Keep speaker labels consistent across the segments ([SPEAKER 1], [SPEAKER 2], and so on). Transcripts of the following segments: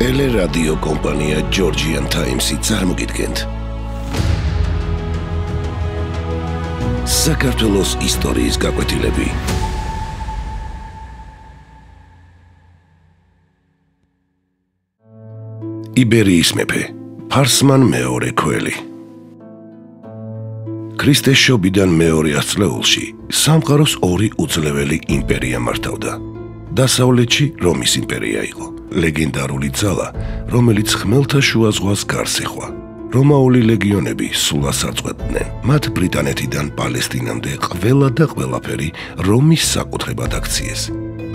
[SPEAKER 1] ტელერადიო კომპანია Georgian Times-ი წარმოგიდგენთ. საქართველოს ისტორიის გაკვეთილები. იბერიის მეფე, ფარსმან მეორე ქველი. ქრისტეს შობიდან მეორე ათწლეულში სამყაროს ორი უძლეველი იმპერია მართავდა. დასავლეთში რომის იმპერია იყო, ლეგენდარული ძალა, რომელიც ხმელთაშუა ზღვას გარს ეხვდა. რომაული ლეგიონები სულას აწყვეტდნენ. მათ ბრიტანეთიდან პალესტინამდე ყველა და ყველაფერი რომის საკუთრებად აქციეს.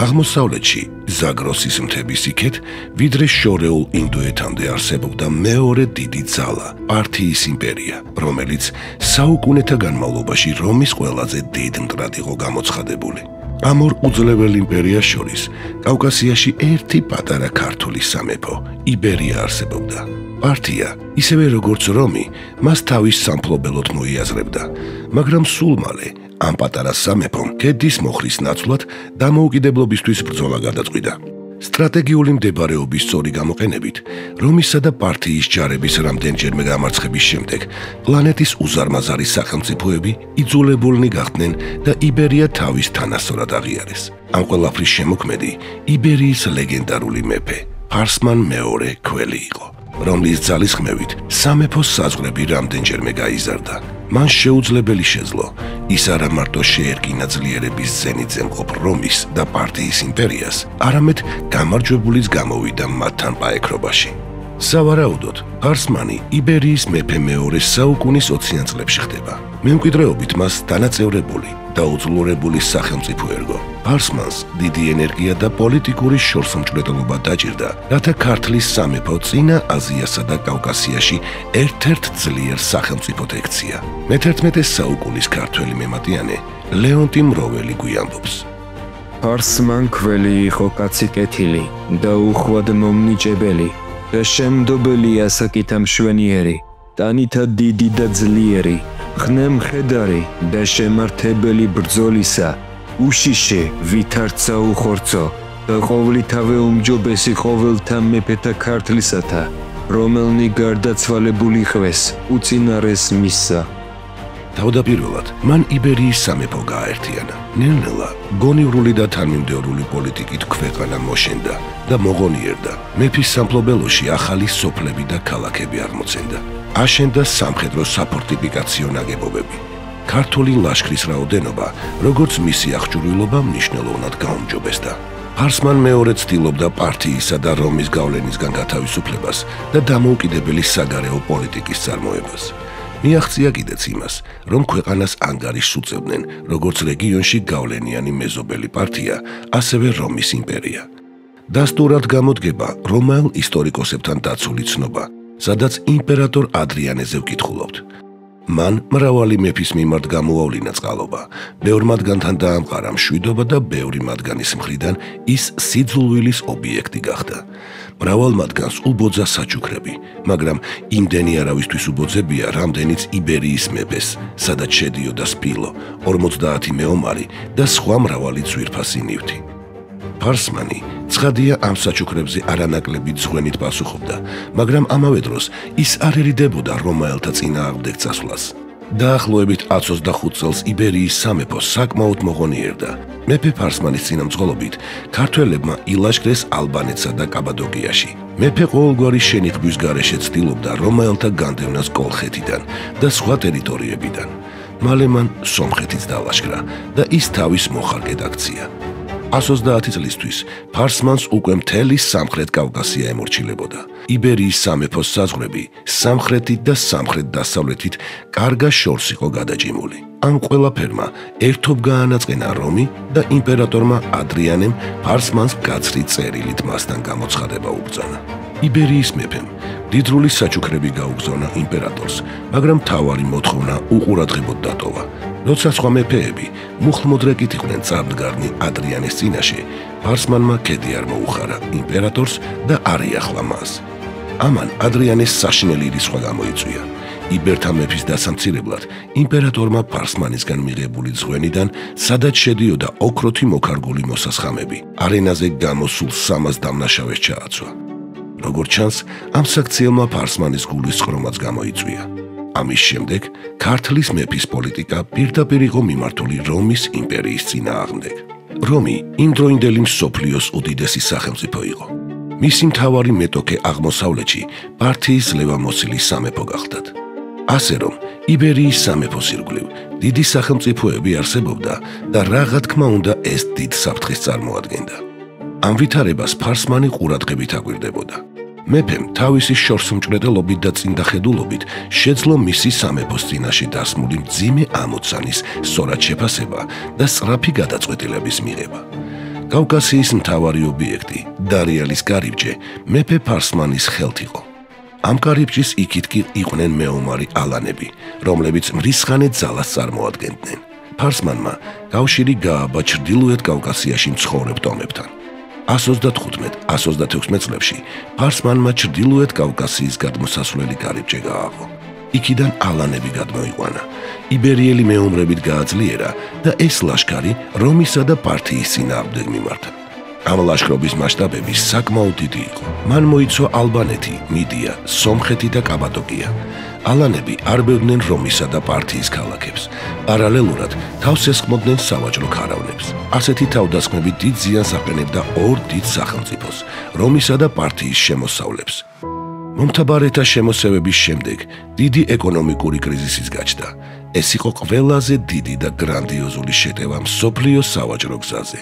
[SPEAKER 1] აღმოსავლეთში ზაგროსის მთების იქეთ, ვიდრე შორეულ ინდოეთამდე არსებობდა მეორე დიდი ძალა, პართიის იმპერია, რომელიც საუკუნეთა განმავლობაში რომის ყველაზე დიდ მტრად იყო გამოცხადებული. ამ ორ უძლეველ იმპერიას შორის კავკასიაში ერთი პატარა ქართული სამეფო, იბერია არსებობდა. პართია, ისევე როგორც რომი, მას თავის სამფლობელოდ მოიაზრებდა, მაგრამ სულ მალე ამ პატარა სამეფომ ქედის მოხრის ნაცვლად დამოუკიდებლობისთვის ბრძოლა გადაწყვიტა. სტრატეგიული მდებარეობის სწორი გამოყენებით, რომისა და პართიის ჯარების რამდენჯერმე დამარცხების შემდეგ, პლანეტის უზარმაზარი სახელმწიფოები იძულებულნი გახდნენ და იბერია თავის თანასწორად აღიარეს. ამ ყველაფრის შემოქმედი იბერიის ლეგენდარული მეფე, ფარსმან მეორე ქველი იყო, რომლის ძალისხმევით სამეფოს საზღვრები რამდენჯერმე გაიზარდა. მან შეუძლებელი შეძლო ის არა მარტო შეერკინა ძლიერების ზენიტზე მყოფ რომის და პართიის იმპერიას, არამედ გამარჯვებულიც გამოვიდა მათთან პაექრობაში. სავარაუდოდ, ფარსმანი იბერიის მეფე მეორე საუკუნის 20-იან წლებში ხდება. მემკვიდრეობით მას დანაწევრებული და უძლურებული სახელმწიფო ერგო. ფარსმანს დიდი ენერგია და პოლიტიკური შორსმჭრელობა დაჭირდა, რათა ქართლის სამეფო წინა აზიასა და კავკასიაში ერთ-ერთ ძლიერ სახელმწიფოდ ექცია. მე-11 საუკუნის ქართველი მემატიანე ლეონტი მროველი გვიამბობს.
[SPEAKER 2] ფარსმან ქველი იყო კაცი კეთილი და უხვად მომნიჭებელი და შემდობელი ასაკითა მშვენიერი, ტანითა დიდი და ძლიერი, ხნემხედარი და შემართებელი ბრძოლისა, უშიშე ვითარცა უხორცო და ყოვლითავე უმჯობესი ყოველთა მეფეთა ქართლისათა, რომელნი გარდაცვალებული ხვეს უწინარეს მისსა.
[SPEAKER 1] თავდაპირველად, მან იბერიის სამეფო გააერთიანა. ნელ-ნელა გონივრული და თანმიმდევრული პოლიტიკით ქვეყანა მოშენდა და მოღონიერდა. მეფის სამფლობელოში ახალი სოფლები და ქალაქები აღმოცენდა. აშენდა სამხედრო საფორტიფიკაციო ნაგებობები. ქართული ლაშქრის რაოდენობა, როგორც მისი აღჭურვილობა მნიშვნელოვნად გაუმჯობესდა. ფარსმან მეორე ცდილობდა პართიისა და რომის გავლენისგან გათავისუფლებას და დამოუკიდებელი საგარეო პოლიტიკის წარმოებას. მიაღწია კიდეც იმას, რომ ქვეყანას ანგარიშს უწევდნენ როგორც რეგიონში გავლენიანი მეზობელი პართია, ასევე რომის იმპერია. დასტურად გამოდგება რომაელ ისტორიკოსებთან დაცული ცნობა, სადაც იმპერატორ ადრიანეზე ვკითხულობთ. მან მრავალი მეფის მიმართ გამოავლინა წყალობა, ბევრ მათგანთან დაამყარა მშვიდობა და ბევრი მათგანის მხრიდან ის სიძულვილის ობიექტი გახდა. მრავალ მათგანს უბოძა საჩუქრები, მაგრამ იმდენი არავისთვის უბოძებია, რამდენიც იბერიის მეფეს, სადაც შედიოდა სპილო, 50 მეომარი და სხვა მრავალი ძვირფასი ნივთი. ფარსმანი ცხადია ამ საჩუქრებზე არანაკლებით ზღვენით პასუხობდა, მაგრამ ამავე დროს ის არ ერიდებოდა რომაელთა წინააღმდეგ წასვლას. დაახლოებით 125 წელს იბერიის სამეფო საკმაოდ მოღონიერდა. მეფე ფარსმანის წინამძღოლობით ქართველებმა ილაშქრეს ალბანეთსა და კაბადოკიაში. მეფე ყოველგვარი შენიღბვის გარეშე ცდილობდა რომაელთა განდევნას კოლხეთიდან და სხვა ტერიტორიებიდან. მალე მან სომხეთიც დალაშქრა და ის თავის მოხარკედ აქცია. 130 წლისთვის ფარსმანს უკვე მთელი სამხრეთ კავკასია ემორჩილებოდა. იბერიის სამეფოს საზღვრები სამხრეთით და სამხრეთ-დასავლეთით კარგა შორს იყო გადაჭიმული. ამ ყველაფერმა ერთობ გაანაწყენა რომი და იმპერატორმა ადრიანემ ფარსმანს გაცრი წერილით მასთან გამოცხადება უბრძანა. იბერიის მეფემ დიდრული საჩუქრები გაუგზავნა იმპერატორს, მაგრამ მთავარი მოთხოვნა უყურადღებოდ დატოვა. როცა სხვა მეფეები მუხლმოდრეკით იყვნენ წარდგარნი ადრიანეს წინაშე, ფარსმანმა ქედი არ მოუხარა იმპერატორს და არ იახლა მას. ამან ადრიანეს საშინელი რისხვა გამოიწვია. იბერთა მეფის დასამცირებლად იმპერატორმა ფარსმანისგან მიღებული ზღვენიდან, სადაც შედიოდა ოქროთი მოქარგული მოსასხამები, არენაზე გამოსულ 300 დამნაშავეს ჩააცვა. როგორც ჩანს, ამ საქციელმა ფარსმანის გულის სხდომაც გამოიწვია. ამის შემდეგ ქართლის მეფის პოლიტიკა პირდაპირ იყო მიმართული რომის იმპერიის წინააღმდეგ. რომი იმდროინდელი მსოფლიოს უდიდესი სახელმწიფო იყო. მისი მთავარი მეტოქე აღმოსავლეთში პართიის ლევამოსილი სამეფო გახდათ. ასე რომ, იბერიის სამეფოს ირგვლივ დიდი სახელმწიფოები არსებობდა და რა თქმა უნდა ეს დიდ საფრთხეს წარმოადგენდა. ამ ვითარებას ფარსმანი ყურადღებით აკვირდებოდა. მეფემ თავისი შორსმჭრელობით და წინდახედულობით შეძლო მისი სამეფოს წინაშე დასმული მძიმე ამოცანის სწორად შეფასება და სწრაფი გადაწყვეტილების მიღება. კავკასიის მთავარი ობიექტი, დარიალის კარიბჭე, მეფე ფარსმანის ხელთ იყო. ამ კარიბჭის იქით კი იყვნენ მეომარი ალანები, რომლებიც მრისხანე ძალას წარმოადგენდნენ. ფარსმანმა კავშირი გააბა ჩრდილოეთ კავკასიაში მცხოვრებ ტომებთან. 135-136 წლებში ფარსმანმა ჩრდილოეთ კავკასიის გადმოსასვლელი კარიბჭე გააღო. იქიდან ალანები გადმოიყვანა, იბერიელი მეომრებით გააძლიერა და ეს ლაშქარი რომისა და პართიის წინააღმდეგ მიმართა. ამ ლაშქრობის მასშტაბები საკმაოდ დიდი იყო. მან მოიცვა ალბანეთი, მიდია, სომხეთი და კაბადოკია. ალანები არბევდნენ რომისა და პართიის ქალაქებს. პარალელურად თავს ესხმოდნენ სავაჭრო ქარავნებს. ასეთი თავდასხმები დიდ ზიანს აყენებდა ორ დიდ სახელმწიფოს, რომისა და პართიის შემოსავლებს. მომთაბარეთა შემოსევების შემდეგ დიდი ეკონომიკური კრიზისის გაჩნდა. ეს იყო ყველაზე დიდი და გრანდიოზული შეტევა მსოფლიოს სავაჭრო გზაზე.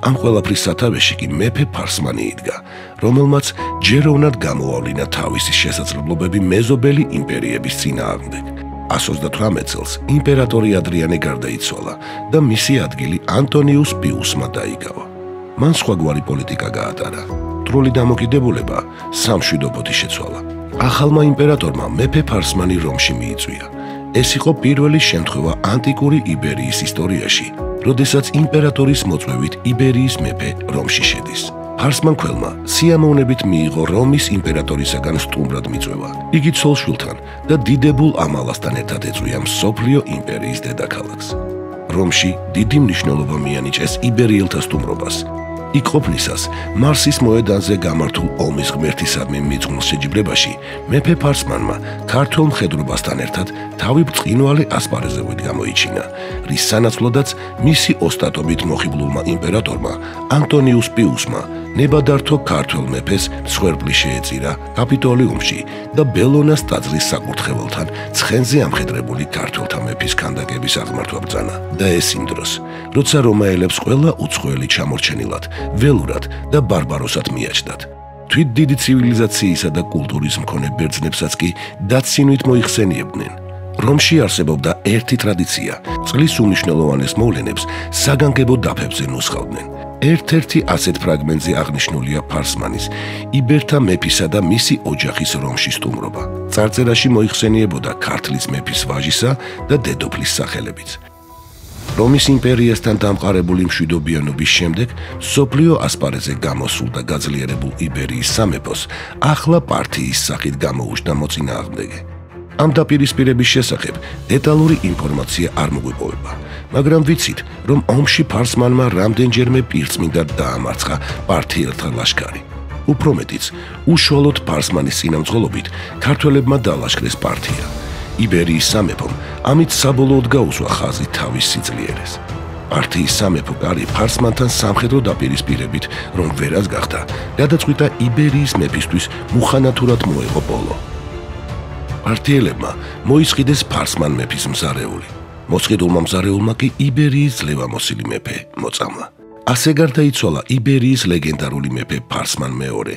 [SPEAKER 1] ამ ყველაფრის სათავეში კი მეფე ფარსმანი იდგა, რომელმაც ჯეროვნად გამოავლინა თავისი შესაძლებლობები მეზობელი იმპერიების წინააღმდეგ. 128 წელს იმპერატორი ადრიანე გარდაიცვალა და მისი ადგილი ანტონიუს პიუსმა დაიკავა. მან სხვაგვარი პოლიტიკა გაატარა. მტრული დამოკიდებულება სამშვიდობოთი შეცვალა. ახალმა იმპერატორმა მეფე ფარსმანი რომში მიიწვია. ეს იყო პირველი შემთხვევა ანტიკური იბერიის ისტორიაში, როდესაც იმპერატორის მოწვევით იბერიის მეფე რომში შედის. ფარსმანქველმა სიამოვნებით მიიღო რომის იმპერატორისაგან სტუმრად მიწვევა. იგი ცოლ-შვილთან და დიდებულ ამალასთან ერთად ეწვია მსოფლიო იმპერიის დედაქალაქს. რომში დიდი მნიშვნელობა მიანიჭეს იბერიელთა სტუმრობას. იქ ყოფნისას მარსის მოედანზე გამართულ ომის ღმერთისადმი მიძღვნილ შეჯიბრებაში მეფე ფარსმანმა ქართველ მხედრობასთან ერთად თავი ბრწყინვალე ასპარეზობით გამოიჩინა, რის სანაცვლოდაც მისი ოსტატობით მოხიბლულმა იმპერატორმა ანტონიუს პიუსმა ნებადართო ქართველ მეფეს მსხვერპლი შეეწირა კაპიტოლიუმში და ბელონას ტაძრის საკურთხეველთან ცხენზე ამხედრებული ქართველთა მეფის ქანდაკების აღმართვა ბრძანა. და ეს იმ დროს, როცა რომაელებს ყველა უცხოელი ჩამორჩენილად, ველურად და ბარბაროსად მიაჩნდათ. თვით დიდი ცივილიზაციისა და კულტურის მქონე ბერძნებსაც კი დაცინვით მოიხსენიებდნენ. რომში არსებობდა ერთი ტრადიცია, წლის უმნიშვნელოვანეს მოვლენებს საგანგებო დაფებზე ნუსხავდნენ. ერთ-ერთი ასეთ ფრაგმენტზე აღნიშნულია ფარსმანის, იბერთა მეფისა და მისი ოჯახის რომში სტუმრობა. წარწერაში მოიხსენიებოდა ქართლის მეფის ვაჟისა და დედოფლის სახელებიც. რომის იმპერიასთან დამყარებული მშვიდობიანობის შემდეგ მსოფლიო ასპარეზზე გამოსულ და გაძლიერებულ იბერიის სამეფოს ახლა პართიის სახით გამოუჩნდა მოწინააღმდეგე. ამ დაპირისპირების შესახებ დეტალური ინფორმაცია არ მოგვეპოვება, მაგრამ ვიცით, რომ ომში ფარსმანმა რამდენჯერმე პირწმინდად დაამარცხა პართიელთა ლაშქარი. უფრო მეტიც, უშუალოდ ფარსმანის წინამძღოლობით ქართველებმა დაალაშქრეს პართია. იბერიის სამეფომ ამით საბოლოოდ გაუსვა ხაზი თავის სიძლიერეს. პართიის სამეფო კარი ფარსმანთან სამხედრო დაპირისპირებით, რომ ვერას გახდა, გადაწყვიტა იბერიის მეფისთვის მუხანათურად მოეღო ბოლო. პართიელებმა მოისყიდეს ფარსმან მეფის მზარეული. მოსყიდულმა მზარეულმა კი იბერიის ლევამოსილი მეფე მოწამლა. ასე გარდაიცვალა იბერიის ლეგენდარული მეფე ფარსმან მეორე,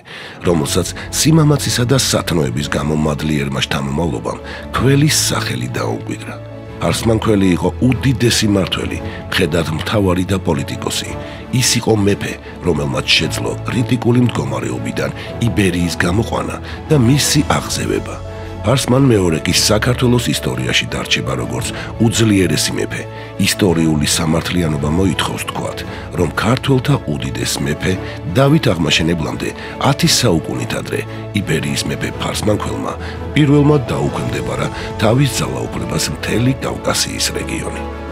[SPEAKER 1] რომელსაც სიმამაცისა და სათნოების გამო მადლიერმა შთამომავლობამ ქველის სახელი დაუკვირდა. ფარსმანქველი იყო უდიდესი მმართველი, მხედად მთავარი და პოლიტიკოსი. ის იყო მეფე, რომელმაც შეძლო კრიტიკული მდგომარეობიდან იბერიის გამოყვანა და მისი აღზევება. ფარსმან მეორე კი საქართველოს ისტორიაში დარჩება როგორც უძლიერესი მეფე. ისტორიული სამართლიანობა მოითხოვს თქვათ, რომ ქართველთა უდიდეს მეფე დავით აღმაშენებლამდე 10 საუკუნით ადრე იბერიის მეფე ფარსმანქველმა პირველმა დაუქვემდებარა თავის ძალაუფლებას მთელი კავკასიის რეგიონი.